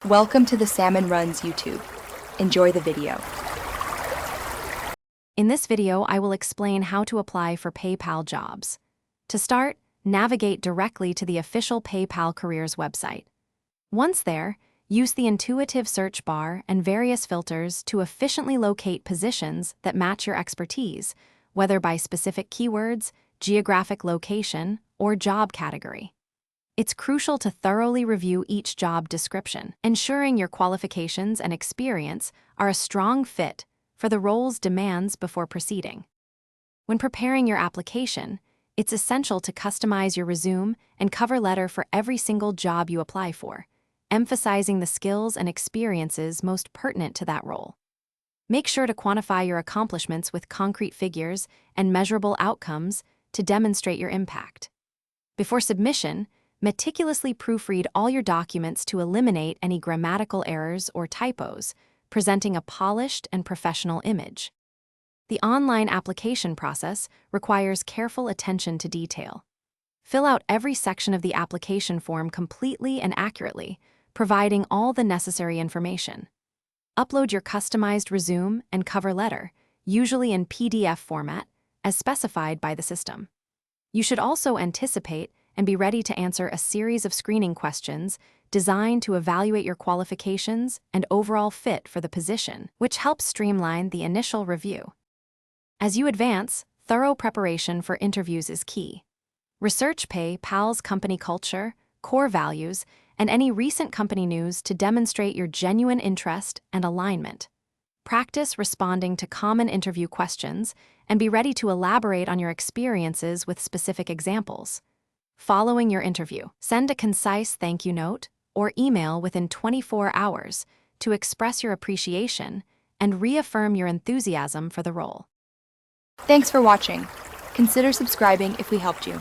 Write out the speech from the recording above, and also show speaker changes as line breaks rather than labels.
Welcome to the Salmon Runs YouTube. Enjoy the video.
In this video, I will explain how to apply for PayPal jobs. To start, navigate directly to the official PayPal Careers website. Once there, use the intuitive search bar and various filters to efficiently locate positions that match your expertise, whether by specific keywords, geographic location, or job category. It's crucial to thoroughly review each job description, ensuring your qualifications and experience are a strong fit for the role's demands before proceeding. When preparing your application, it's essential to customize your resume and cover letter for every single job you apply for, emphasizing the skills and experiences most pertinent to that role. Make sure to quantify your accomplishments with concrete figures and measurable outcomes to demonstrate your impact. Before submission, meticulously proofread all your documents to eliminate any grammatical errors or typos, presenting a polished and professional image. The online application process requires careful attention to detail. Fill out every section of the application form completely and accurately, providing all the necessary information. Upload your customized resume and cover letter, usually in PDF format, as specified by the system. You should also anticipate and be ready to answer a series of screening questions designed to evaluate your qualifications and overall fit for the position, which helps streamline the initial review. As you advance, thorough preparation for interviews is key. Research PayPal's company culture, core values, and any recent company news to demonstrate your genuine interest and alignment. Practice responding to common interview questions and be ready to elaborate on your experiences with specific examples. Following your interview, send a concise thank you note or email within 24 hours to express your appreciation and reaffirm your enthusiasm for the role.
Thanks for watching. Consider subscribing if we helped you.